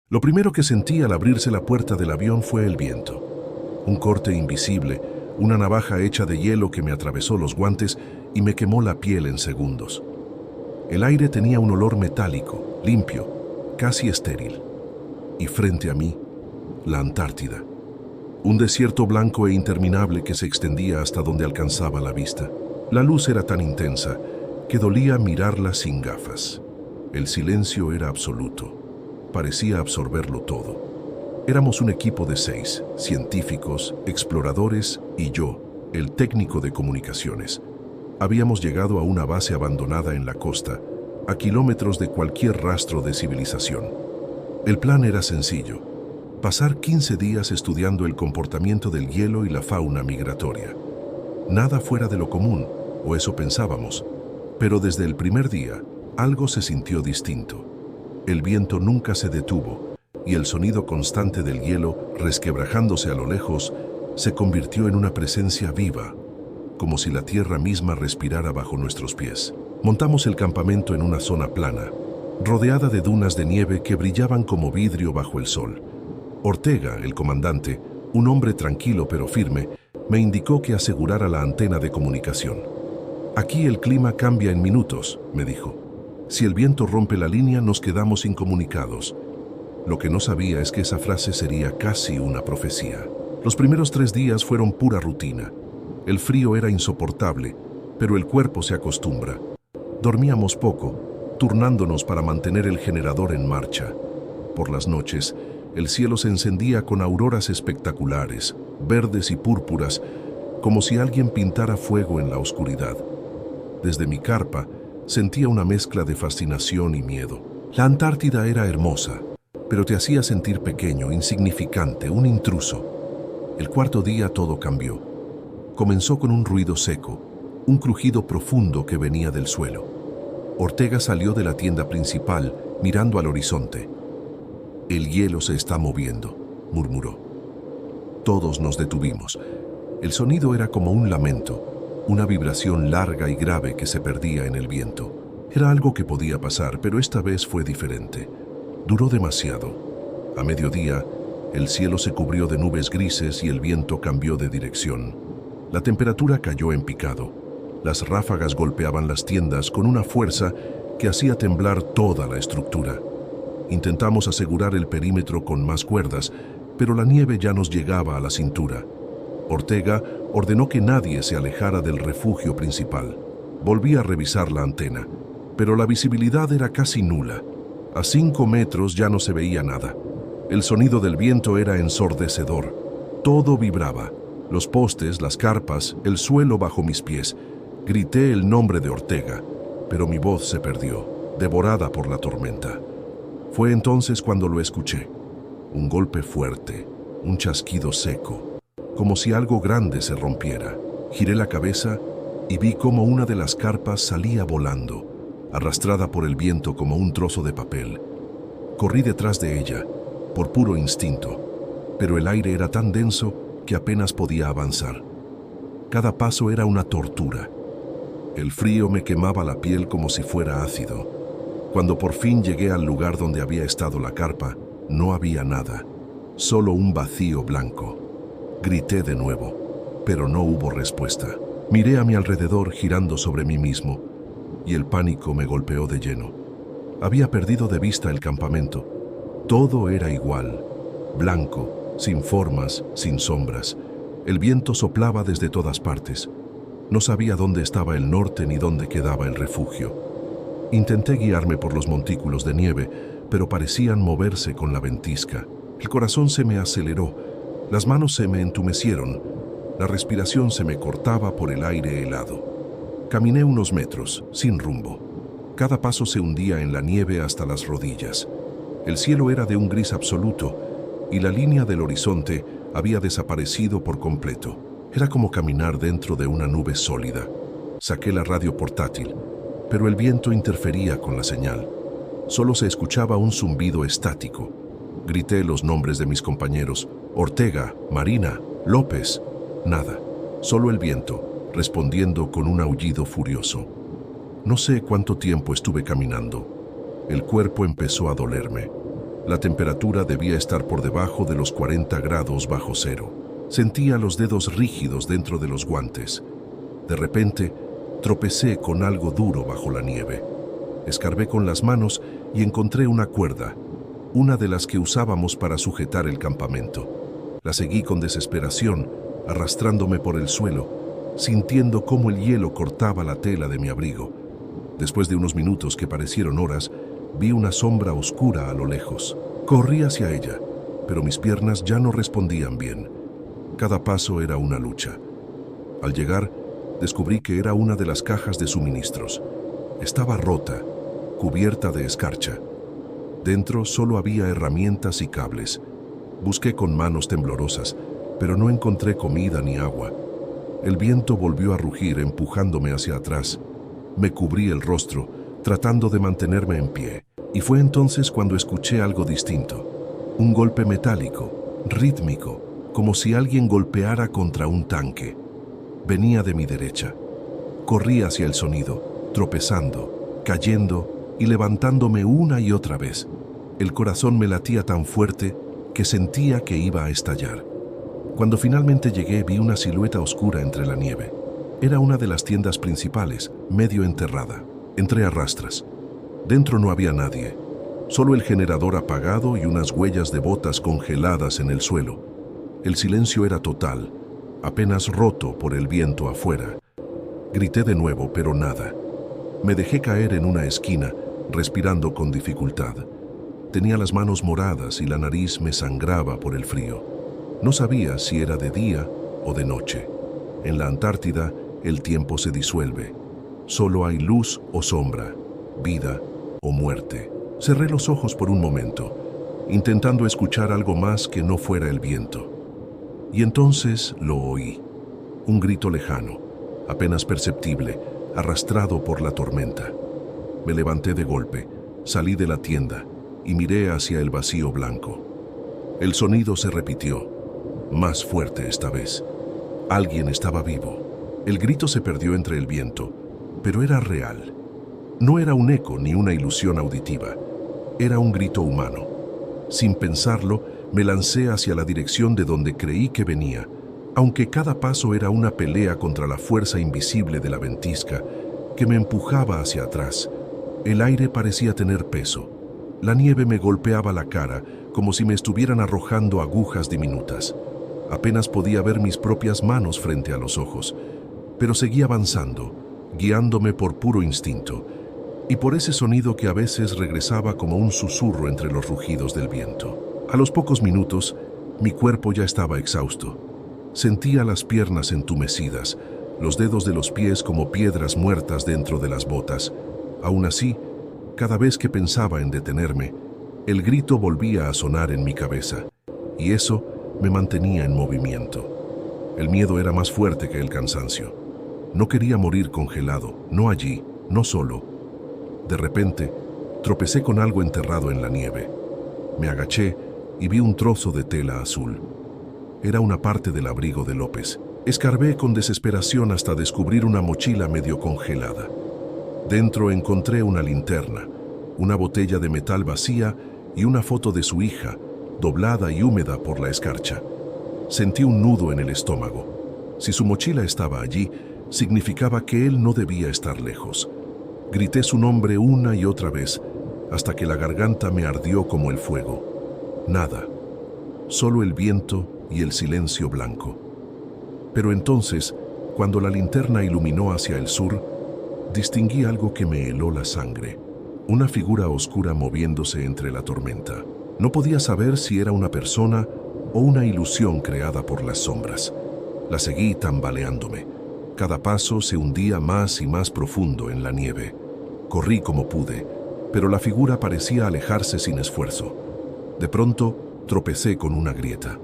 Lo primero que sentí al abrirse la puerta del avión fue el viento. Un corte invisible, una navaja hecha de hielo que me atravesó los guantes y me quemó la piel en segundos. El aire tenía un olor metálico, limpio, casi estéril. Y frente a mí, la Antártida. Un desierto blanco e interminable que se extendía hasta donde alcanzaba la vista. La luz era tan intensa que dolía mirarla sin gafas. El silencio era absoluto. Parecía absorberlo todo. Éramos un equipo de 6, científicos, exploradores y yo, el técnico de comunicaciones. Habíamos llegado a una base abandonada en la costa, a kilómetros de cualquier rastro de civilización. El plan era sencillo: pasar 15 días estudiando el comportamiento del hielo y la fauna migratoria. Nada fuera de lo común, o eso pensábamos, pero desde el primer día, algo se sintió distinto. El viento nunca se detuvo, y el sonido constante del hielo, resquebrajándose a lo lejos, se convirtió en una presencia viva, como si la tierra misma respirara bajo nuestros pies. Montamos el campamento en una zona plana, rodeada de dunas de nieve que brillaban como vidrio bajo el sol. Ortega, el comandante, un hombre tranquilo pero firme, me indicó que asegurara la antena de comunicación. «Aquí el clima cambia en minutos», me dijo. «Si el viento rompe la línea, nos quedamos incomunicados». Lo que no sabía es que esa frase sería casi una profecía. Los primeros 3 días fueron pura rutina. El frío era insoportable, pero el cuerpo se acostumbra. Dormíamos poco, turnándonos para mantener el generador en marcha. Por las noches, el cielo se encendía con auroras espectaculares, verdes y púrpuras, como si alguien pintara fuego en la oscuridad. Desde mi carpa, sentía una mezcla de fascinación y miedo. La Antártida era hermosa, pero te hacía sentir pequeño, insignificante, un intruso. El 4.º día todo cambió. Comenzó con un ruido seco, un crujido profundo que venía del suelo. Ortega salió de la tienda principal, mirando al horizonte. «El hielo se está moviendo», murmuró. Todos nos detuvimos. El sonido era como un lamento, una vibración larga y grave que se perdía en el viento. Era algo que podía pasar, pero esta vez fue diferente. Duró demasiado. A mediodía, el cielo se cubrió de nubes grises y el viento cambió de dirección. La temperatura cayó en picado. Las ráfagas golpeaban las tiendas con una fuerza que hacía temblar toda la estructura. Intentamos asegurar el perímetro con más cuerdas, pero la nieve ya nos llegaba a la cintura. Ortega ordenó que nadie se alejara del refugio principal. Volví a revisar la antena, pero la visibilidad era casi nula. A 5 metros ya no se veía nada. El sonido del viento era ensordecedor. Todo vibraba. Los postes, las carpas, el suelo bajo mis pies. Grité el nombre de Ortega, pero mi voz se perdió, devorada por la tormenta. Fue entonces cuando lo escuché. Un golpe fuerte, un chasquido seco, como si algo grande se rompiera. Giré la cabeza y vi cómo una de las carpas salía volando, arrastrada por el viento como un trozo de papel. Corrí detrás de ella, por puro instinto, pero el aire era tan denso que apenas podía avanzar. Cada paso era una tortura. El frío me quemaba la piel como si fuera ácido. Cuando por fin llegué al lugar donde había estado la carpa, no había nada, solo un vacío blanco. Grité de nuevo, pero no hubo respuesta. Miré a mi alrededor girando sobre mí mismo, y el pánico me golpeó de lleno. Había perdido de vista el campamento. Todo era igual, blanco, sin formas, sin sombras. El viento soplaba desde todas partes. No sabía dónde estaba el norte ni dónde quedaba el refugio. Intenté guiarme por los montículos de nieve, pero parecían moverse con la ventisca. El corazón se me aceleró, las manos se me entumecieron, la respiración se me cortaba por el aire helado. Caminé unos metros, sin rumbo. Cada paso se hundía en la nieve hasta las rodillas. El cielo era de un gris absoluto y la línea del horizonte había desaparecido por completo. Era como caminar dentro de una nube sólida. Saqué la radio portátil, pero el viento interfería con la señal. Solo se escuchaba un zumbido estático. Grité los nombres de mis compañeros: Ortega, Marina, López. Nada, solo el viento, respondiendo con un aullido furioso. No sé cuánto tiempo estuve caminando. El cuerpo empezó a dolerme. La temperatura debía estar por debajo de los 40 grados bajo cero. Sentía los dedos rígidos dentro de los guantes. De repente, tropecé con algo duro bajo la nieve. Escarbé con las manos y encontré una cuerda, una de las que usábamos para sujetar el campamento. La seguí con desesperación, arrastrándome por el suelo, sintiendo cómo el hielo cortaba la tela de mi abrigo. Después de unos minutos que parecieron horas, vi una sombra oscura a lo lejos. Corrí hacia ella, pero mis piernas ya no respondían bien. Cada paso era una lucha. Al llegar, descubrí que era una de las cajas de suministros. Estaba rota, cubierta de escarcha. Dentro solo había herramientas y cables. Busqué con manos temblorosas, pero no encontré comida ni agua. El viento volvió a rugir, empujándome hacia atrás. Me cubrí el rostro, tratando de mantenerme en pie. Y fue entonces cuando escuché algo distinto. Un golpe metálico, rítmico, como si alguien golpeara contra un tanque. Venía de mi derecha. Corrí hacia el sonido, tropezando, cayendo y levantándome una y otra vez. El corazón me latía tan fuerte que sentía que iba a estallar. Cuando finalmente llegué, vi una silueta oscura entre la nieve. Era una de las tiendas principales, medio enterrada. Entré a rastras. Dentro no había nadie, solo el generador apagado y unas huellas de botas congeladas en el suelo. El silencio era total, apenas roto por el viento afuera. Grité de nuevo, pero nada. Me dejé caer en una esquina, respirando con dificultad. Tenía las manos moradas y la nariz me sangraba por el frío. No sabía si era de día o de noche. En la Antártida, el tiempo se disuelve. Solo hay luz o sombra, vida o muerte. Cerré los ojos por un momento, intentando escuchar algo más que no fuera el viento. Y entonces lo oí. Un grito lejano, apenas perceptible, arrastrado por la tormenta. Me levanté de golpe, salí de la tienda y miré hacia el vacío blanco. El sonido se repitió, más fuerte esta vez. Alguien estaba vivo. El grito se perdió entre el viento, pero era real. No era un eco ni una ilusión auditiva. Era un grito humano. Sin pensarlo, me lancé hacia la dirección de donde creí que venía, aunque cada paso era una pelea contra la fuerza invisible de la ventisca que me empujaba hacia atrás. El aire parecía tener peso. La nieve me golpeaba la cara como si me estuvieran arrojando agujas diminutas. Apenas podía ver mis propias manos frente a los ojos, pero seguí avanzando, guiándome por puro instinto, y por ese sonido que a veces regresaba como un susurro entre los rugidos del viento. A los pocos minutos, mi cuerpo ya estaba exhausto. Sentía las piernas entumecidas, los dedos de los pies como piedras muertas dentro de las botas. Aún así, cada vez que pensaba en detenerme, el grito volvía a sonar en mi cabeza, y eso me mantenía en movimiento. El miedo era más fuerte que el cansancio. No quería morir congelado, no allí, no solo. De repente, tropecé con algo enterrado en la nieve. Me agaché y vi un trozo de tela azul. Era una parte del abrigo de López. Escarbé con desesperación hasta descubrir una mochila medio congelada. Dentro encontré una linterna, una botella de metal vacía y una foto de su hija, doblada y húmeda por la escarcha. Sentí un nudo en el estómago. Si su mochila estaba allí, significaba que él no debía estar lejos. Grité su nombre una y otra vez, hasta que la garganta me ardió como el fuego. Nada, solo el viento y el silencio blanco. Pero entonces, cuando la linterna iluminó hacia el sur, distinguí algo que me heló la sangre. Una figura oscura moviéndose entre la tormenta. No podía saber si era una persona o una ilusión creada por las sombras. La seguí tambaleándome. Cada paso se hundía más y más profundo en la nieve. Corrí como pude, pero la figura parecía alejarse sin esfuerzo. De pronto, tropecé con una grieta.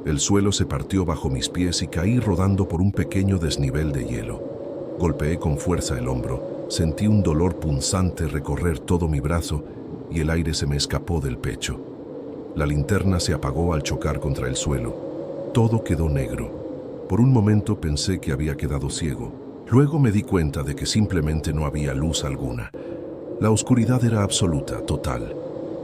El suelo se partió bajo mis pies y caí rodando por un pequeño desnivel de hielo. Golpeé con fuerza el hombro, sentí un dolor punzante recorrer todo mi brazo y el aire se me escapó del pecho. La linterna se apagó al chocar contra el suelo. Todo quedó negro. Por un momento pensé que había quedado ciego. Luego me di cuenta de que simplemente no había luz alguna. La oscuridad era absoluta, total.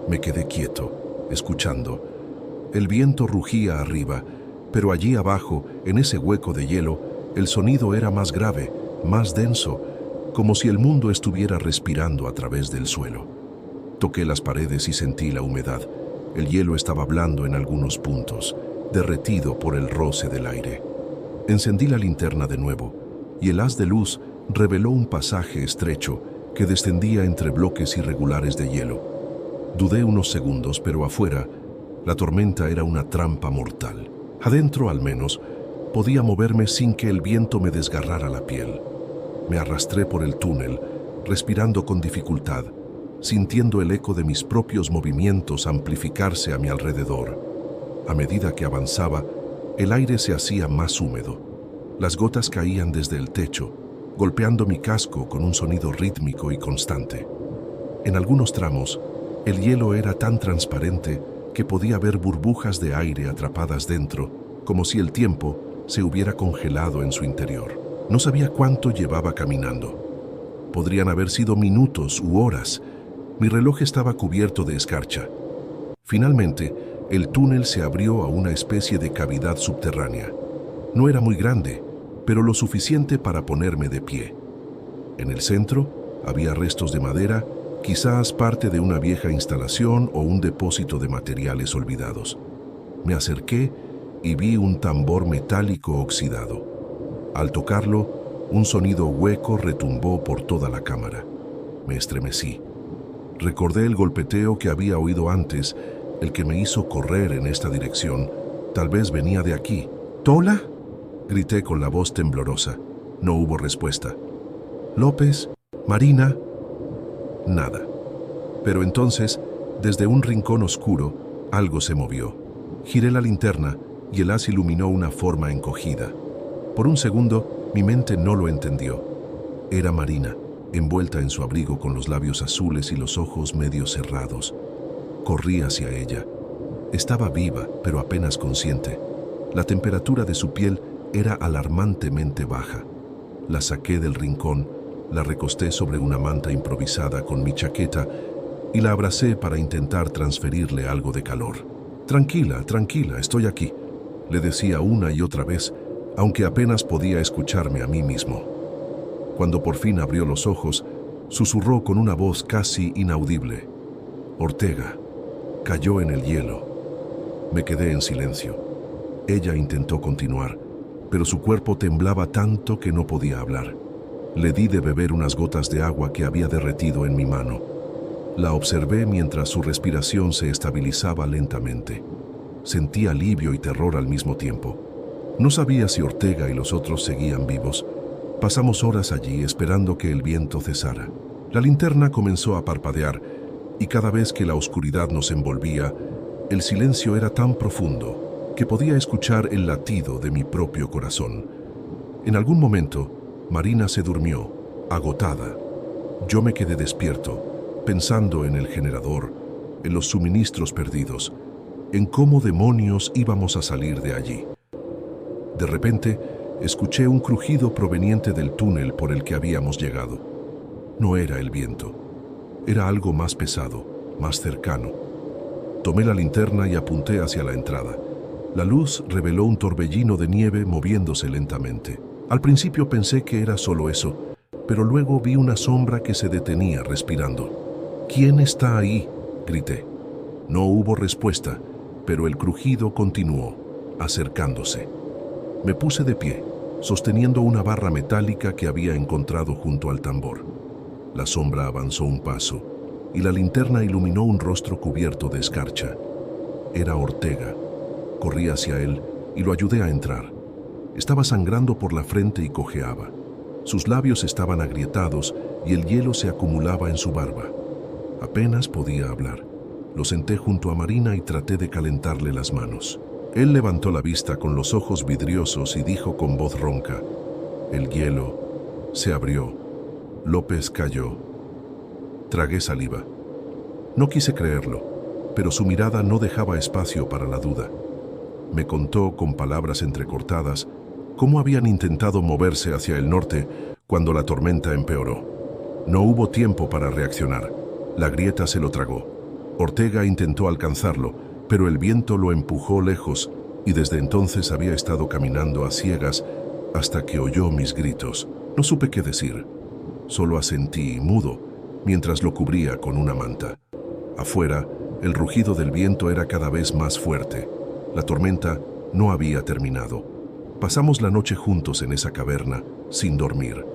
Me quedé quieto, escuchando. El viento rugía arriba, pero allí abajo, en ese hueco de hielo, el sonido era más grave, más denso, como si el mundo estuviera respirando a través del suelo. Toqué las paredes y sentí la humedad. El hielo estaba blando en algunos puntos, derretido por el roce del aire. Encendí la linterna de nuevo, y el haz de luz reveló un pasaje estrecho que descendía entre bloques irregulares de hielo. Dudé unos segundos, pero afuera, la tormenta era una trampa mortal. Adentro, al menos, podía moverme sin que el viento me desgarrara la piel. Me arrastré por el túnel, respirando con dificultad, sintiendo el eco de mis propios movimientos amplificarse a mi alrededor. A medida que avanzaba, el aire se hacía más húmedo. Las gotas caían desde el techo, golpeando mi casco con un sonido rítmico y constante. En algunos tramos, el hielo era tan transparente que podía ver burbujas de aire atrapadas dentro, como si el tiempo se hubiera congelado en su interior. No sabía cuánto llevaba caminando. Podrían haber sido minutos u horas. Mi reloj estaba cubierto de escarcha. Finalmente, el túnel se abrió a una especie de cavidad subterránea. No era muy grande, pero lo suficiente para ponerme de pie. En el centro había restos de madera, quizás parte de una vieja instalación o un depósito de materiales olvidados. Me acerqué y vi un tambor metálico oxidado. Al tocarlo, un sonido hueco retumbó por toda la cámara. Me estremecí. Recordé el golpeteo que había oído antes, el que me hizo correr en esta dirección. Tal vez venía de aquí. ¿Tola?, grité con la voz temblorosa. No hubo respuesta. ¿López? ¿Marina? Nada. Pero entonces, desde un rincón oscuro, algo se movió. Giré la linterna y el haz iluminó una forma encogida. Por un segundo, mi mente no lo entendió. Era Marina, envuelta en su abrigo con los labios azules y los ojos medio cerrados. Corrí hacia ella. Estaba viva, pero apenas consciente. La temperatura de su piel era alarmantemente baja. La saqué del rincón, la recosté sobre una manta improvisada con mi chaqueta y la abracé para intentar transferirle algo de calor. Tranquila, tranquila, estoy aquí, le decía una y otra vez, aunque apenas podía escucharme a mí mismo. Cuando por fin abrió los ojos, susurró con una voz casi inaudible. Ortega. Cayó en el hielo. Me quedé en silencio. Ella intentó continuar, pero su cuerpo temblaba tanto que no podía hablar. Le di de beber unas gotas de agua que había derretido en mi mano. La observé mientras su respiración se estabilizaba lentamente. Sentí alivio y terror al mismo tiempo. No sabía si Ortega y los otros seguían vivos. Pasamos horas allí esperando que el viento cesara. La linterna comenzó a parpadear y cada vez que la oscuridad nos envolvía, el silencio era tan profundo que podía escuchar el latido de mi propio corazón. En algún momento, Marina se durmió, agotada. Yo me quedé despierto, pensando en el generador, en los suministros perdidos, en cómo demonios íbamos a salir de allí. De repente, escuché un crujido proveniente del túnel por el que habíamos llegado. No era el viento. Era algo más pesado, más cercano. Tomé la linterna y apunté hacia la entrada. La luz reveló un torbellino de nieve moviéndose lentamente. Al principio pensé que era solo eso, pero luego vi una sombra que se detenía respirando. ¿Quién está ahí?, grité. No hubo respuesta, pero el crujido continuó, acercándose. Me puse de pie, sosteniendo una barra metálica que había encontrado junto al tambor. La sombra avanzó un paso, y la linterna iluminó un rostro cubierto de escarcha. Era Ortega. Corrí hacia él y lo ayudé a entrar. Estaba sangrando por la frente y cojeaba. Sus labios estaban agrietados y el hielo se acumulaba en su barba. Apenas podía hablar. Lo senté junto a Marina y traté de calentarle las manos. Él levantó la vista con los ojos vidriosos y dijo con voz ronca: el hielo se abrió. López cayó. Tragué saliva. No quise creerlo, pero su mirada no dejaba espacio para la duda. Me contó con palabras entrecortadas cómo habían intentado moverse hacia el norte cuando la tormenta empeoró. No hubo tiempo para reaccionar. La grieta se lo tragó. Ortega intentó alcanzarlo, pero el viento lo empujó lejos y desde entonces había estado caminando a ciegas hasta que oyó mis gritos. No supe qué decir. Solo asentí, mudo, mientras lo cubría con una manta. Afuera, el rugido del viento era cada vez más fuerte. La tormenta no había terminado. Pasamos la noche juntos en esa caverna, sin dormir.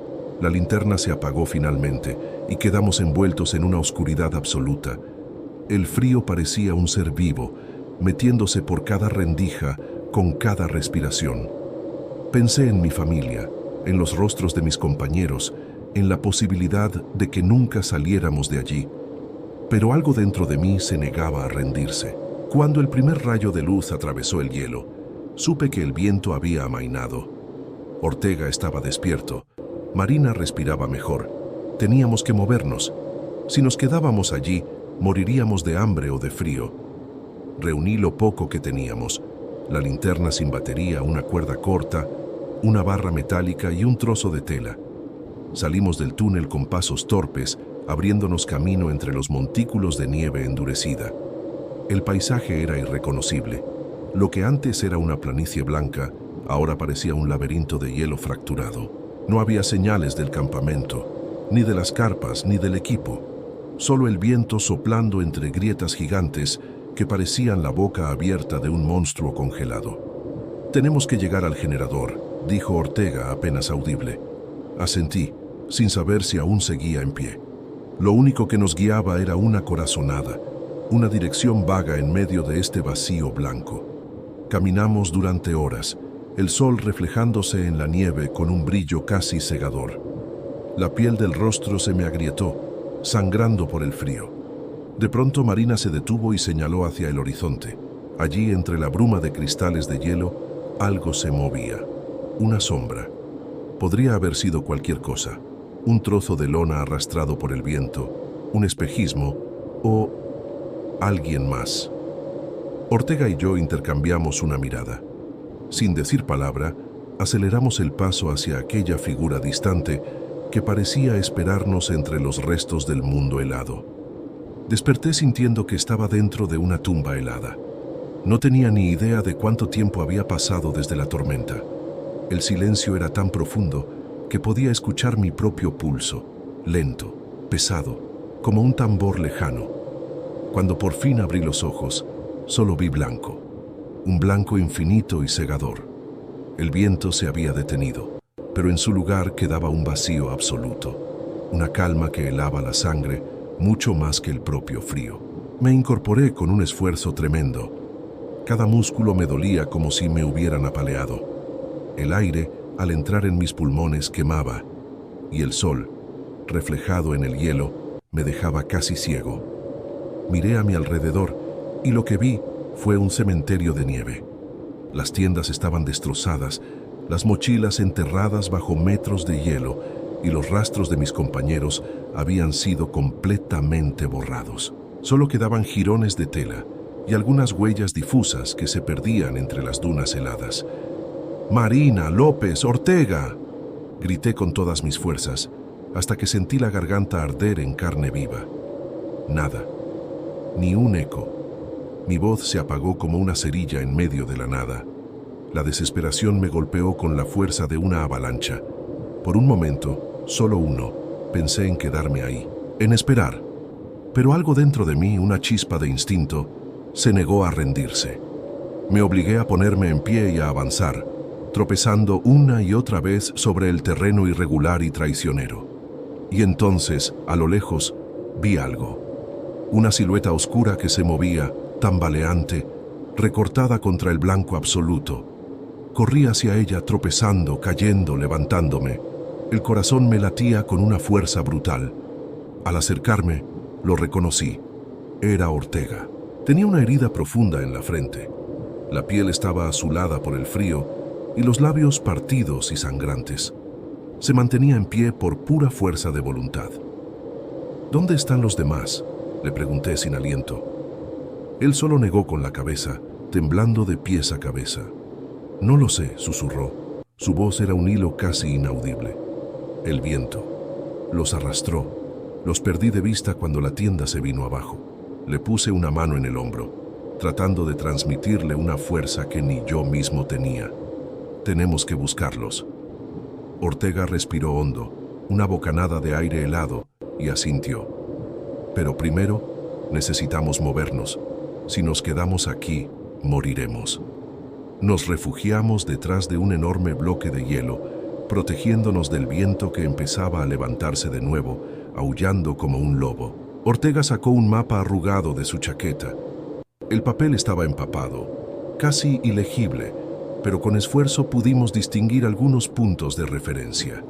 La linterna se apagó finalmente y quedamos envueltos en una oscuridad absoluta. El frío parecía un ser vivo, metiéndose por cada rendija, con cada respiración. Pensé en mi familia, en los rostros de mis compañeros, en la posibilidad de que nunca saliéramos de allí. Pero algo dentro de mí se negaba a rendirse. Cuando el primer rayo de luz atravesó el hielo, supe que el viento había amainado. Ortega estaba despierto. Marina respiraba mejor. Teníamos que movernos. Si nos quedábamos allí, moriríamos de hambre o de frío. Reuní lo poco que teníamos: la linterna sin batería, una cuerda corta, una barra metálica y un trozo de tela. Salimos del túnel con pasos torpes, abriéndonos camino entre los montículos de nieve endurecida. El paisaje era irreconocible. Lo que antes era una planicie blanca, ahora parecía un laberinto de hielo fracturado. No había señales del campamento, ni de las carpas, ni del equipo. Solo el viento soplando entre grietas gigantes que parecían la boca abierta de un monstruo congelado. «Tenemos que llegar al generador», dijo Ortega apenas audible. Asentí, sin saber si aún seguía en pie. Lo único que nos guiaba era una corazonada, una dirección vaga en medio de este vacío blanco. Caminamos durante horas, el sol reflejándose en la nieve con un brillo casi cegador. La piel del rostro se me agrietó, sangrando por el frío. De pronto Marina se detuvo y señaló hacia el horizonte. Allí, entre la bruma de cristales de hielo, algo se movía. Una sombra. Podría haber sido cualquier cosa. Un trozo de lona arrastrado por el viento, un espejismo o alguien más. Ortega y yo intercambiamos una mirada. Sin decir palabra, aceleramos el paso hacia aquella figura distante que parecía esperarnos entre los restos del mundo helado. Desperté sintiendo que estaba dentro de una tumba helada. No tenía ni idea de cuánto tiempo había pasado desde la tormenta. El silencio era tan profundo que podía escuchar mi propio pulso, lento, pesado, como un tambor lejano. Cuando por fin abrí los ojos, solo vi blanco, un blanco infinito y cegador. El viento se había detenido, pero en su lugar quedaba un vacío absoluto, una calma que helaba la sangre mucho más que el propio frío. Me incorporé con un esfuerzo tremendo. Cada músculo me dolía como si me hubieran apaleado. El aire, al entrar en mis pulmones, quemaba, y el sol, reflejado en el hielo, me dejaba casi ciego. Miré a mi alrededor y lo que vi fue un cementerio de nieve. Las tiendas estaban destrozadas, las mochilas enterradas bajo metros de hielo y los rastros de mis compañeros habían sido completamente borrados. Solo quedaban jirones de tela y algunas huellas difusas que se perdían entre las dunas heladas. «Marina, López, Ortega», grité con todas mis fuerzas, hasta que sentí la garganta arder en carne viva. Nada, ni un eco. Mi voz se apagó como una cerilla en medio de la nada. La desesperación me golpeó con la fuerza de una avalancha. Por un momento, solo uno, pensé en quedarme ahí, en esperar. Pero algo dentro de mí, una chispa de instinto, se negó a rendirse. Me obligué a ponerme en pie y a avanzar, tropezando una y otra vez sobre el terreno irregular y traicionero. Y entonces, a lo lejos, vi algo. Una silueta oscura que se movía, tambaleante, recortada contra el blanco absoluto. Corrí hacia ella, tropezando, cayendo, levantándome. El corazón me latía con una fuerza brutal. Al acercarme, lo reconocí. Era Ortega. Tenía una herida profunda en la frente. La piel estaba azulada por el frío y los labios partidos y sangrantes. Se mantenía en pie por pura fuerza de voluntad. «¿Dónde están los demás?», le pregunté sin aliento. Él solo negó con la cabeza, temblando de pies a cabeza. «No lo sé», susurró. Su voz era un hilo casi inaudible. «El viento. Los arrastró. Los perdí de vista cuando la tienda se vino abajo». Le puse una mano en el hombro, tratando de transmitirle una fuerza que ni yo mismo tenía. Tenemos que buscarlos. Ortega respiró hondo, una bocanada de aire helado, y asintió. Pero primero, necesitamos movernos. Si nos quedamos aquí, moriremos. Nos refugiamos detrás de un enorme bloque de hielo, protegiéndonos del viento que empezaba a levantarse de nuevo, aullando como un lobo. Ortega sacó un mapa arrugado de su chaqueta. El papel estaba empapado, casi ilegible, pero con esfuerzo pudimos distinguir algunos puntos de referencia.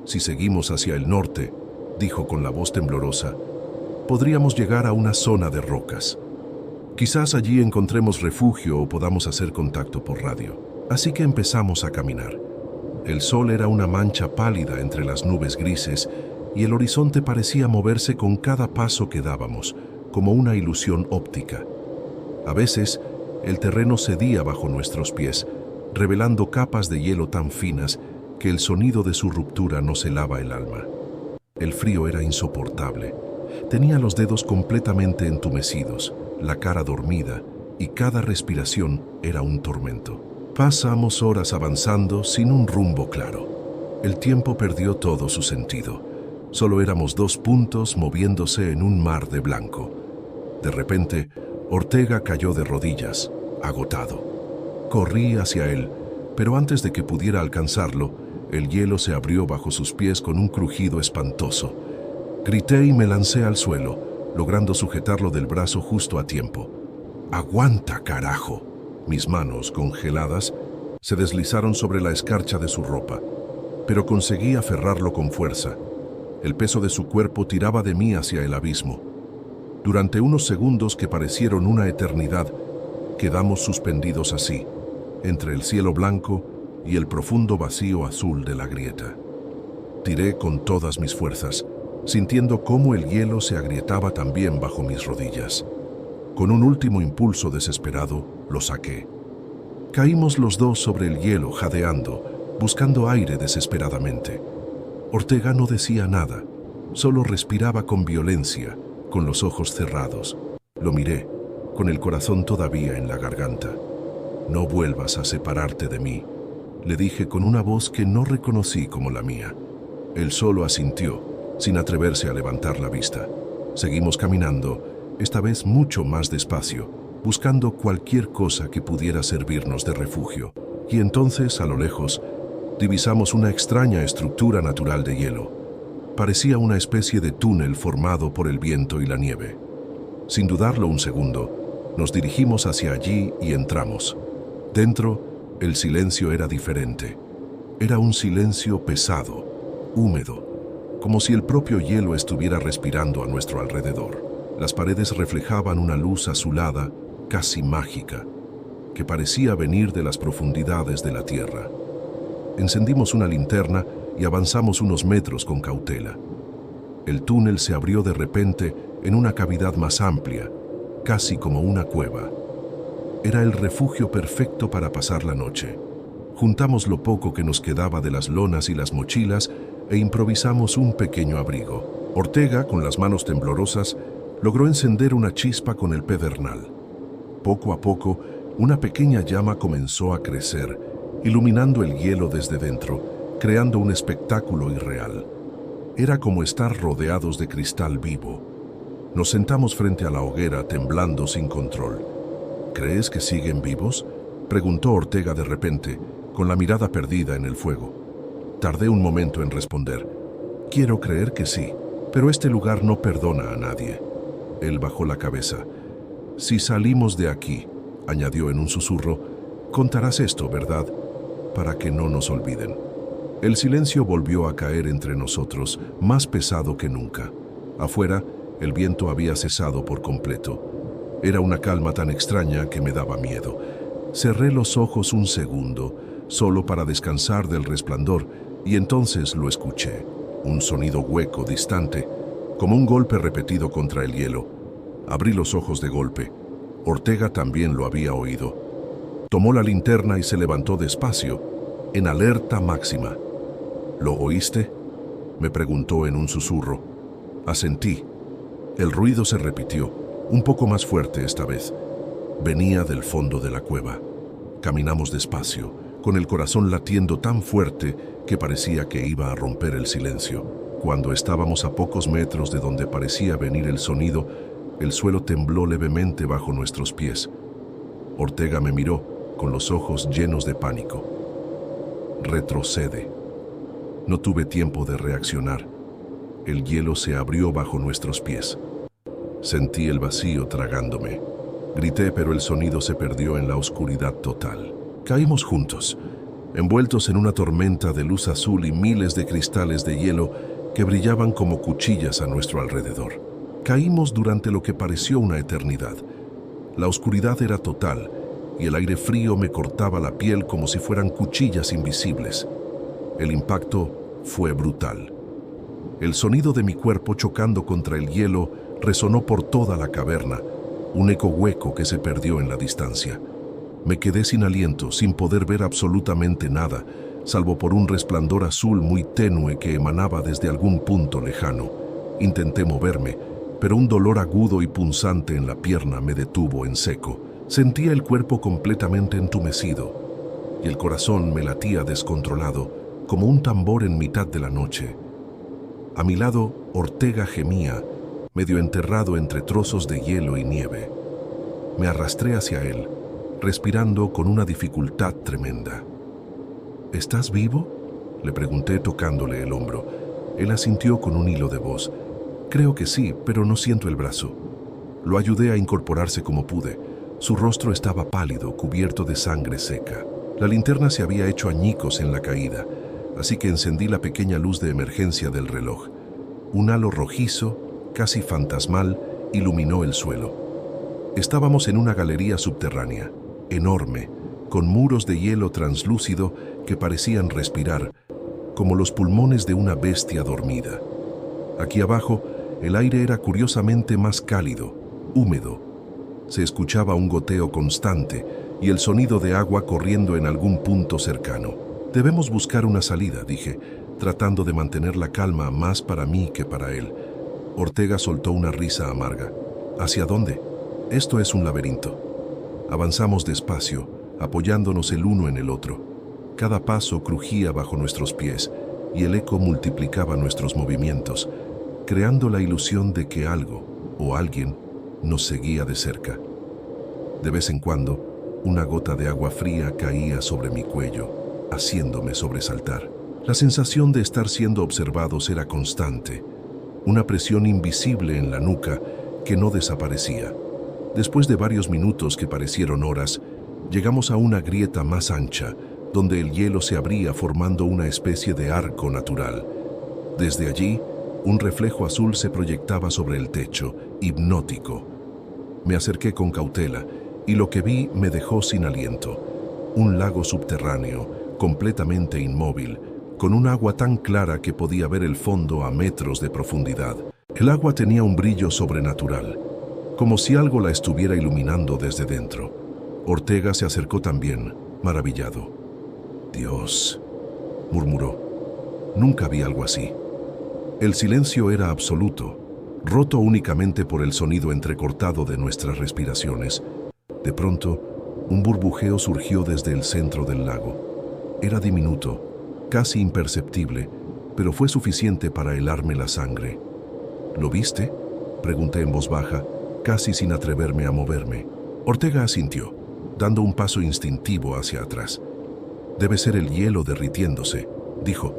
Si seguimos hacia el norte, dijo con la voz temblorosa, podríamos llegar a una zona de rocas. Quizás allí encontremos refugio o podamos hacer contacto por radio. Así que empezamos a caminar. El sol era una mancha pálida entre las nubes grises y el horizonte parecía moverse con cada paso que dábamos, como una ilusión óptica. A veces, el terreno cedía bajo nuestros pies, revelando capas de hielo tan finas que el sonido de su ruptura nos helaba el alma. El frío era insoportable. Tenía los dedos completamente entumecidos, la cara dormida, y cada respiración era un tormento. Pasamos horas avanzando sin un rumbo claro. El tiempo perdió todo su sentido. Solo éramos 2 puntos moviéndose en un mar de blanco. De repente, Ortega cayó de rodillas, agotado. Corrí hacia él, pero antes de que pudiera alcanzarlo, el hielo se abrió bajo sus pies con un crujido espantoso. Grité y me lancé al suelo, logrando sujetarlo del brazo justo a tiempo. ¡Aguanta, carajo! Mis manos, congeladas, se deslizaron sobre la escarcha de su ropa, pero conseguí aferrarlo con fuerza. El peso de su cuerpo tiraba de mí hacia el abismo. Durante unos segundos que parecieron una eternidad, quedamos suspendidos así, entre el cielo blanco y el profundo vacío azul de la grieta. Tiré con todas mis fuerzas, sintiendo cómo el hielo se agrietaba también bajo mis rodillas. Con un último impulso desesperado, lo saqué. Caímos los dos sobre el hielo, jadeando, buscando aire desesperadamente. Ortega no decía nada, solo respiraba con violencia, con los ojos cerrados. Lo miré, con el corazón todavía en la garganta. «No vuelvas a separarte de mí», le dije con una voz que no reconocí como la mía. Él solo asintió, sin atreverse a levantar la vista. Seguimos caminando, esta vez mucho más despacio, buscando cualquier cosa que pudiera servirnos de refugio. Y entonces, a lo lejos, divisamos una extraña estructura natural de hielo. Parecía una especie de túnel formado por el viento y la nieve. Sin dudarlo un segundo, nos dirigimos hacia allí y entramos. Dentro, el silencio era diferente. Era un silencio pesado, húmedo, como si el propio hielo estuviera respirando a nuestro alrededor. Las paredes reflejaban una luz azulada, casi mágica, que parecía venir de las profundidades de la tierra. Encendimos una linterna y avanzamos unos metros con cautela. El túnel se abrió de repente en una cavidad más amplia, casi como una cueva. Era el refugio perfecto para pasar la noche. Juntamos lo poco que nos quedaba de las lonas y las mochilas e improvisamos un pequeño abrigo. Ortega, con las manos temblorosas, logró encender una chispa con el pedernal. Poco a poco, una pequeña llama comenzó a crecer, iluminando el hielo desde dentro, creando un espectáculo irreal. Era como estar rodeados de cristal vivo. Nos sentamos frente a la hoguera, temblando sin control. ¿Crees que siguen vivos?, preguntó Ortega de repente, con la mirada perdida en el fuego. Tardé un momento en responder. Quiero creer que sí, pero este lugar no perdona a nadie. Él bajó la cabeza. Si salimos de aquí, añadió en un susurro, contarás esto, ¿verdad?, para que no nos olviden. El silencio volvió a caer entre nosotros, más pesado que nunca. Afuera, el viento había cesado por completo. Era una calma tan extraña que me daba miedo. Cerré los ojos un segundo, solo para descansar del resplandor, y entonces lo escuché. Un sonido hueco, distante, como un golpe repetido contra el hielo. Abrí los ojos de golpe. Ortega también lo había oído. Tomó la linterna y se levantó despacio, en alerta máxima. ¿Lo oíste?, me preguntó en un susurro. Asentí. El ruido se repitió, un poco más fuerte esta vez. Venía del fondo de la cueva. Caminamos despacio, con el corazón latiendo tan fuerte que parecía que iba a romper el silencio. Cuando estábamos a pocos metros de donde parecía venir el sonido, el suelo tembló levemente bajo nuestros pies. Ortega me miró, con los ojos llenos de pánico. Retrocede. No tuve tiempo de reaccionar. El hielo se abrió bajo nuestros pies. Sentí el vacío tragándome. Grité, pero el sonido se perdió en la oscuridad total. Caímos juntos, envueltos en una tormenta de luz azul y miles de cristales de hielo que brillaban como cuchillas a nuestro alrededor. Caímos durante lo que pareció una eternidad. La oscuridad era total y el aire frío me cortaba la piel como si fueran cuchillas invisibles. El impacto fue brutal. El sonido de mi cuerpo chocando contra el hielo resonó por toda la caverna, un eco hueco que se perdió en la distancia. Me quedé sin aliento, sin poder ver absolutamente nada, salvo por un resplandor azul muy tenue que emanaba desde algún punto lejano. Intenté moverme, pero un dolor agudo y punzante en la pierna me detuvo en seco. Sentía el cuerpo completamente entumecido y el corazón me latía descontrolado, como un tambor en mitad de la noche. A mi lado, Ortega gemía, medio enterrado entre trozos de hielo y nieve. Me arrastré hacia él, respirando con una dificultad tremenda. ¿Estás vivo?, le pregunté tocándole el hombro. Él asintió con un hilo de voz. Creo que sí, pero no siento el brazo. Lo ayudé a incorporarse como pude. Su rostro estaba pálido, cubierto de sangre seca. La linterna se había hecho añicos en la caída, así que encendí la pequeña luz de emergencia del reloj. Un halo rojizo, casi fantasmal, iluminó el suelo. Estábamos en una galería subterránea, enorme, con muros de hielo translúcido que parecían respirar, como los pulmones de una bestia dormida. Aquí abajo, el aire era curiosamente más cálido, húmedo. Se escuchaba un goteo constante y el sonido de agua corriendo en algún punto cercano. Debemos buscar una salida, dije, tratando de mantener la calma más para mí que para él. Ortega soltó una risa amarga. ¿Hacia dónde? Esto es un laberinto. Avanzamos despacio, apoyándonos el uno en el otro. Cada paso crujía bajo nuestros pies y el eco multiplicaba nuestros movimientos, creando la ilusión de que algo o alguien nos seguía de cerca. De vez en cuando, una gota de agua fría caía sobre mi cuello, haciéndome sobresaltar. La sensación de estar siendo observados era constante, una presión invisible en la nuca que no desaparecía. Después de varios minutos que parecieron horas, llegamos a una grieta más ancha, donde el hielo se abría formando una especie de arco natural. Desde allí, un reflejo azul se proyectaba sobre el techo, hipnótico. Me acerqué con cautela y lo que vi me dejó sin aliento. Un lago subterráneo, completamente inmóvil, con un agua tan clara que podía ver el fondo a metros de profundidad. El agua tenía un brillo sobrenatural, como si algo la estuviera iluminando desde dentro. Ortega se acercó también, maravillado. «Dios», murmuró. Nunca vi algo así. El silencio era absoluto, roto únicamente por el sonido entrecortado de nuestras respiraciones. De pronto, un burbujeo surgió desde el centro del lago. Era diminuto, casi imperceptible, pero fue suficiente para helarme la sangre. «¿Lo viste?», pregunté en voz baja, casi sin atreverme a moverme. Ortega asintió, dando un paso instintivo hacia atrás. «Debe ser el hielo derritiéndose», dijo,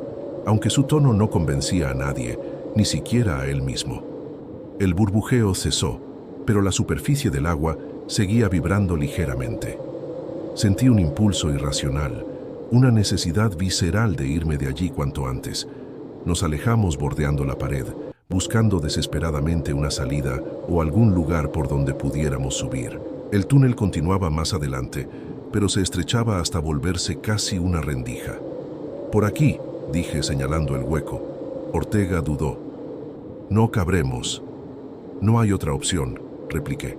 aunque su tono no convencía a nadie, ni siquiera a él mismo. El burbujeo cesó, pero la superficie del agua seguía vibrando ligeramente. Sentí un impulso irracional, una necesidad visceral de irme de allí cuanto antes. Nos alejamos bordeando la pared, buscando desesperadamente una salida o algún lugar por donde pudiéramos subir. El túnel continuaba más adelante, pero se estrechaba hasta volverse casi una rendija. «Por aquí», dije señalando el hueco. Ortega dudó. «No cabremos». «No hay otra opción», repliqué.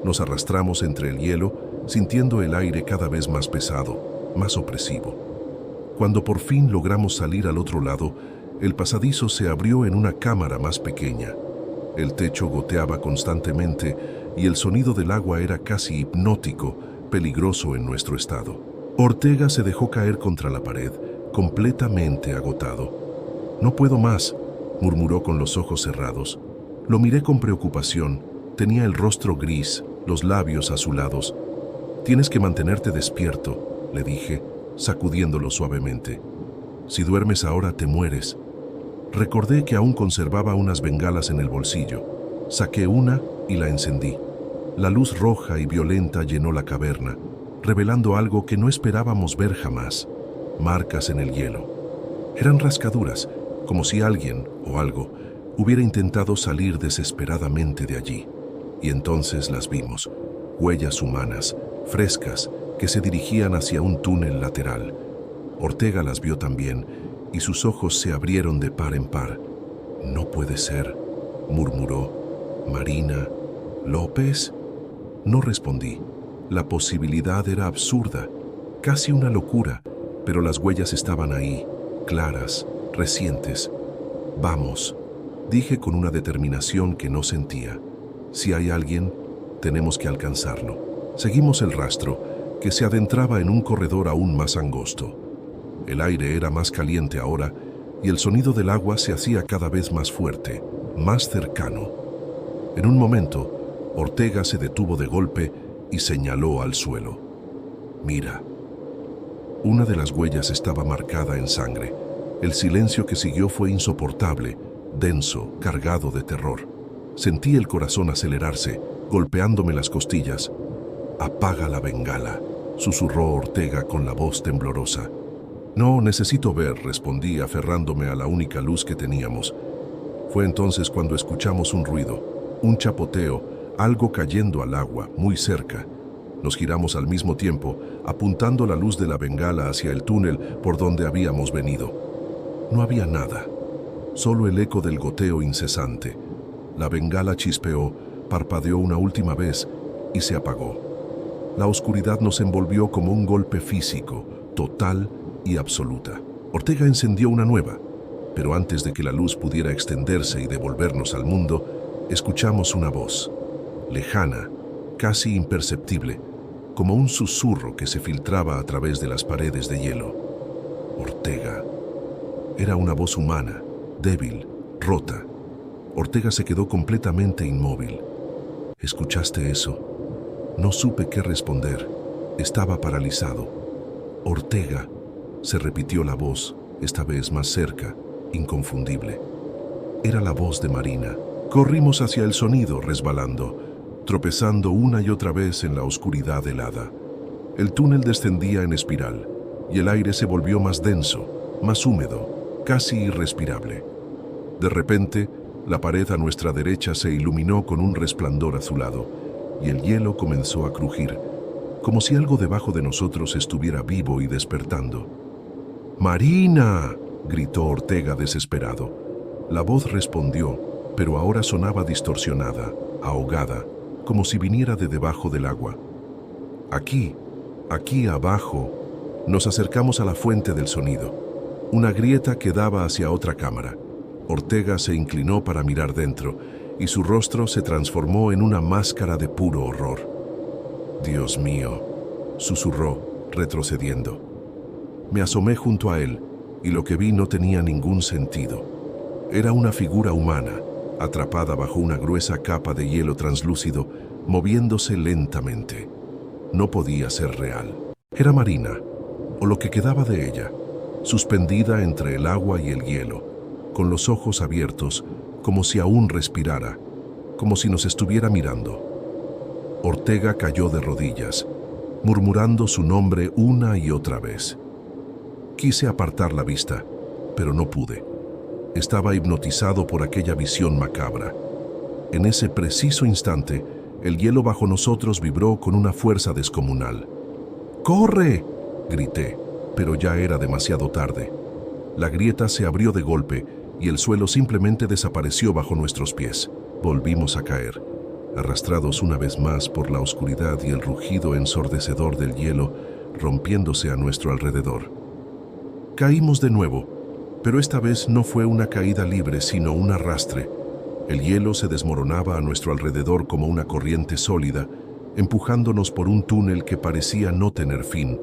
Nos arrastramos entre el hielo, sintiendo el aire cada vez más pesado, más opresivo. Cuando por fin logramos salir al otro lado, el pasadizo se abrió en una cámara más pequeña. El techo goteaba constantemente y el sonido del agua era casi hipnótico, peligroso en nuestro estado. Ortega se dejó caer contra la pared, completamente agotado. «No puedo más», murmuró con los ojos cerrados. Lo miré con preocupación. Tenía el rostro gris, los labios azulados. «Tienes que mantenerte despierto», le dije, sacudiéndolo suavemente. «Si duermes ahora te mueres». Recordé que aún conservaba unas bengalas en el bolsillo. Saqué una y la encendí. La luz roja y violenta llenó la caverna, revelando algo que no esperábamos ver jamás: marcas en el hielo. Eran rascaduras, como si alguien o algo hubiera intentado salir desesperadamente de allí. Y entonces las vimos, huellas humanas, frescas, que se dirigían hacia un túnel lateral. Ortega las vio también, y sus ojos se abrieron de par en par. «No puede ser», murmuró. «¿Marina? ¿López?» No respondí. La posibilidad era absurda, casi una locura, pero las huellas estaban ahí, claras, recientes. «Vamos», dije con una determinación que no sentía. «Si hay alguien, tenemos que alcanzarlo». Seguimos el rastro, que se adentraba en un corredor aún más angosto. El aire era más caliente ahora y el sonido del agua se hacía cada vez más fuerte, más cercano. En un momento, Ortega se detuvo de golpe y señaló al suelo. «Mira». Una de las huellas estaba marcada en sangre. El silencio que siguió fue insoportable, denso, cargado de terror. Sentí el corazón acelerarse, golpeándome las costillas. «Apaga la bengala», susurró Ortega con la voz temblorosa. «No, necesito ver», respondí, aferrándome a la única luz que teníamos. Fue entonces cuando escuchamos un ruido, un chapoteo, algo cayendo al agua, muy cerca. Nos giramos al mismo tiempo, apuntando la luz de la bengala hacia el túnel por donde habíamos venido. No había nada, solo el eco del goteo incesante. La bengala chispeó, parpadeó una última vez y se apagó. La oscuridad nos envolvió como un golpe físico, total y absoluta. Ortega encendió una nueva, pero antes de que la luz pudiera extenderse y devolvernos al mundo, escuchamos una voz, lejana, casi imperceptible, como un susurro que se filtraba a través de las paredes de hielo. Ortega. Era una voz humana, débil, rota. Ortega se quedó completamente inmóvil. «¿Escuchaste eso?» No supe qué responder. Estaba paralizado. «Ortega», se repitió la voz, esta vez más cerca, inconfundible. Era la voz de Marina. Corrimos hacia el sonido, resbalando, tropezando una y otra vez en la oscuridad helada. El túnel descendía en espiral, y el aire se volvió más denso, más húmedo, casi irrespirable. De repente, la pared a nuestra derecha se iluminó con un resplandor azulado, y el hielo comenzó a crujir, como si algo debajo de nosotros estuviera vivo y despertando. «¡Marina!», gritó Ortega desesperado. La voz respondió, pero ahora sonaba distorsionada, ahogada, como si viniera de debajo del agua. «Aquí, aquí abajo». Nos acercamos a la fuente del sonido, una grieta que daba hacia otra cámara. Ortega se inclinó para mirar dentro, y su rostro se transformó en una máscara de puro horror. «Dios mío», susurró, retrocediendo. Me asomé junto a él, y lo que vi no tenía ningún sentido. Era una figura humana, atrapada bajo una gruesa capa de hielo translúcido, moviéndose lentamente. No podía ser real. Era Marina, o lo que quedaba de ella, suspendida entre el agua y el hielo, con los ojos abiertos, como si aún respirara, como si nos estuviera mirando. Ortega cayó de rodillas, murmurando su nombre una y otra vez. Quise apartar la vista, pero no pude. Estaba hipnotizado por aquella visión macabra. En ese preciso instante, el hielo bajo nosotros vibró con una fuerza descomunal. «¡Corre!», grité, pero ya era demasiado tarde. La grieta se abrió de golpe y el suelo simplemente desapareció bajo nuestros pies. Volvimos a caer, arrastrados una vez más por la oscuridad y el rugido ensordecedor del hielo rompiéndose a nuestro alrededor. Caímos de nuevo, pero esta vez no fue una caída libre, sino un arrastre. El hielo se desmoronaba a nuestro alrededor como una corriente sólida, empujándonos por un túnel que parecía no tener fin.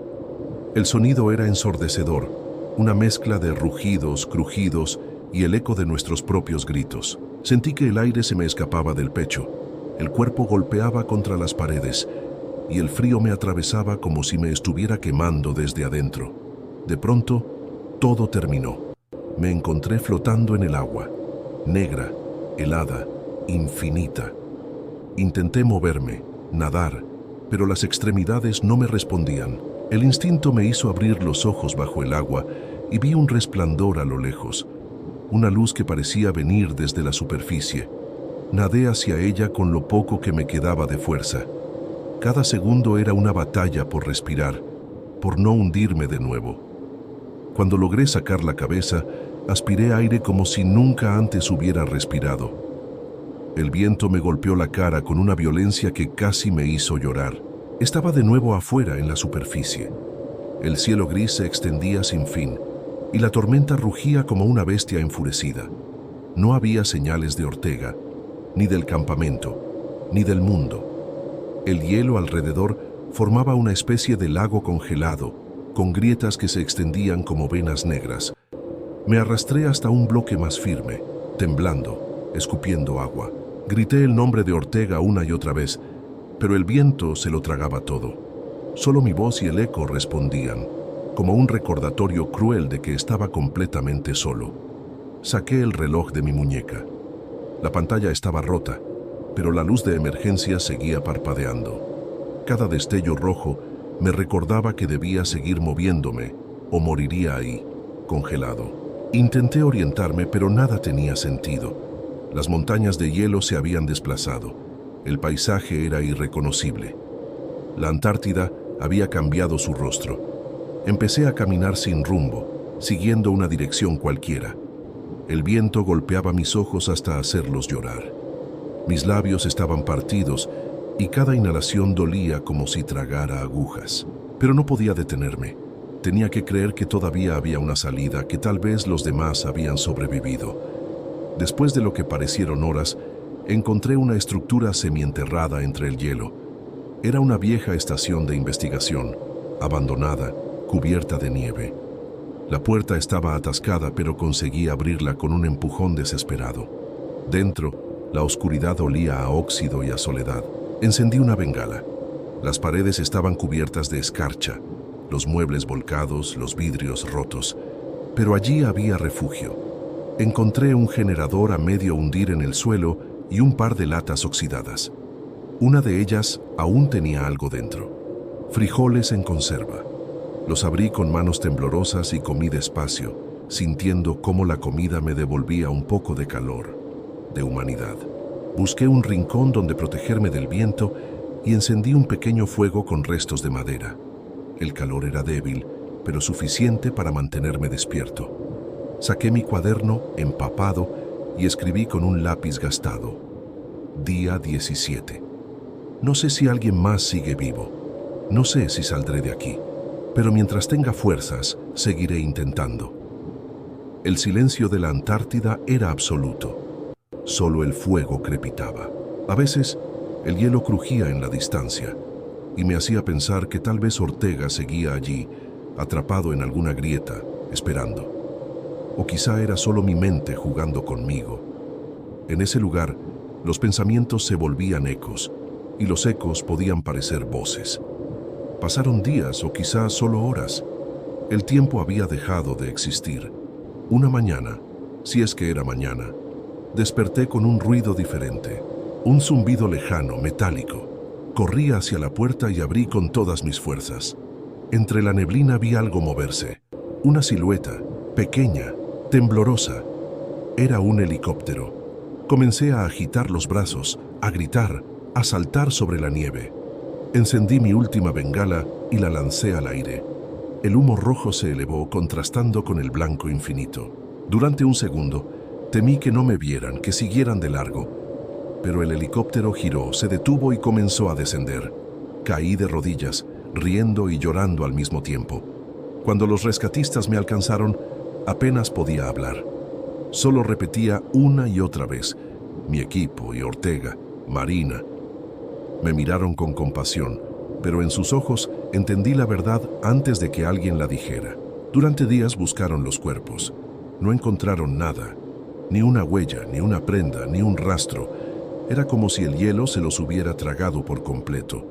El sonido era ensordecedor, una mezcla de rugidos, crujidos y el eco de nuestros propios gritos. Sentí que el aire se me escapaba del pecho, el cuerpo golpeaba contra las paredes y el frío me atravesaba como si me estuviera quemando desde adentro. De pronto, todo terminó. Me encontré flotando en el agua, negra, helada, infinita. Intenté moverme, nadar, pero las extremidades no me respondían. El instinto me hizo abrir los ojos bajo el agua y vi un resplandor a lo lejos, una luz que parecía venir desde la superficie. Nadé hacia ella con lo poco que me quedaba de fuerza. Cada segundo era una batalla por respirar, por no hundirme de nuevo. Cuando logré sacar la cabeza, aspiré aire como si nunca antes hubiera respirado. El viento me golpeó la cara con una violencia que casi me hizo llorar. Estaba de nuevo afuera en la superficie. El cielo gris se extendía sin fin, y la tormenta rugía como una bestia enfurecida. No había señales de Ortega, ni del campamento, ni del mundo. El hielo alrededor formaba una especie de lago congelado, con grietas que se extendían como venas negras. Me arrastré hasta un bloque más firme, temblando, escupiendo agua. Grité el nombre de Ortega una y otra vez, pero el viento se lo tragaba todo. Solo mi voz y el eco respondían, como un recordatorio cruel de que estaba completamente solo. Saqué el reloj de mi muñeca. La pantalla estaba rota, pero la luz de emergencia seguía parpadeando. Cada destello rojo me recordaba que debía seguir moviéndome o moriría ahí, congelado. Intenté orientarme, pero nada tenía sentido. Las montañas de hielo se habían desplazado. El paisaje era irreconocible. La Antártida había cambiado su rostro. Empecé a caminar sin rumbo, siguiendo una dirección cualquiera. El viento golpeaba mis ojos hasta hacerlos llorar. Mis labios estaban partidos y cada inhalación dolía como si tragara agujas. Pero no podía detenerme. Tenía que creer que todavía había una salida, que tal vez los demás habían sobrevivido. Después de lo que parecieron horas, encontré una estructura semienterrada entre el hielo. Era una vieja estación de investigación, abandonada, cubierta de nieve. La puerta estaba atascada, pero conseguí abrirla con un empujón desesperado. Dentro, la oscuridad olía a óxido y a soledad. Encendí una bengala. Las paredes estaban cubiertas de escarcha, los muebles volcados, los vidrios rotos. Pero allí había refugio. Encontré un generador a medio hundir en el suelo y un par de latas oxidadas. Una de ellas aún tenía algo dentro. Frijoles en conserva. Los abrí con manos temblorosas y comí despacio, sintiendo cómo la comida me devolvía un poco de calor, de humanidad. Busqué un rincón donde protegerme del viento y encendí un pequeño fuego con restos de madera. El calor era débil, pero suficiente para mantenerme despierto. Saqué mi cuaderno empapado y escribí con un lápiz gastado. Día 17. No sé si alguien más sigue vivo. No sé si saldré de aquí. Pero mientras tenga fuerzas, seguiré intentando. El silencio de la Antártida era absoluto. Solo el fuego crepitaba. A veces, el hielo crujía en la distancia y me hacía pensar que tal vez Ortega seguía allí, atrapado en alguna grieta, esperando. O quizá era solo mi mente jugando conmigo. En ese lugar, los pensamientos se volvían ecos, y los ecos podían parecer voces. Pasaron días o quizás solo horas. El tiempo había dejado de existir. Una mañana, si es que era mañana, desperté con un ruido diferente. Un zumbido lejano, metálico. Corrí hacia la puerta y abrí con todas mis fuerzas. Entre la neblina vi algo moverse. Una silueta, pequeña, temblorosa. Era un helicóptero. Comencé a agitar los brazos, a gritar, a saltar sobre la nieve. Encendí mi última bengala y la lancé al aire. El humo rojo se elevó contrastando con el blanco infinito. Durante un segundo, temí que no me vieran, que siguieran de largo. Pero el helicóptero giró, se detuvo y comenzó a descender. Caí de rodillas, riendo y llorando al mismo tiempo. Cuando los rescatistas me alcanzaron, apenas podía hablar. Solo repetía una y otra vez: mi equipo y Ortega, Marina. Me miraron con compasión, pero en sus ojos entendí la verdad antes de que alguien la dijera. Durante días buscaron los cuerpos. No encontraron nada, ni una huella, ni una prenda, ni un rastro. Era como si el hielo se los hubiera tragado por completo.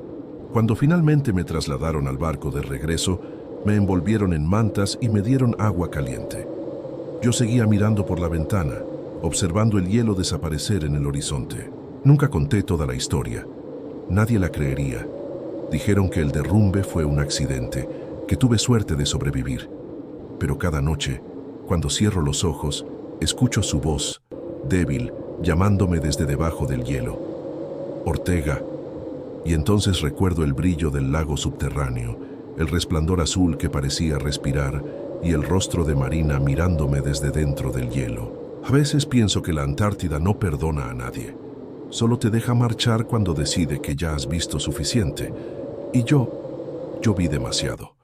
Cuando finalmente me trasladaron al barco de regreso, me envolvieron en mantas y me dieron agua caliente. Yo seguía mirando por la ventana, observando el hielo desaparecer en el horizonte. Nunca conté toda la historia. Nadie la creería. Dijeron que el derrumbe fue un accidente, que tuve suerte de sobrevivir. Pero cada noche, cuando cierro los ojos, escucho su voz, débil, llamándome desde debajo del hielo. Ortega. Y entonces recuerdo el brillo del lago subterráneo, el resplandor azul que parecía respirar y el rostro de Marina mirándome desde dentro del hielo. A veces pienso que la Antártida no perdona a nadie. Solo te deja marchar cuando decide que ya has visto suficiente. Y yo vi demasiado.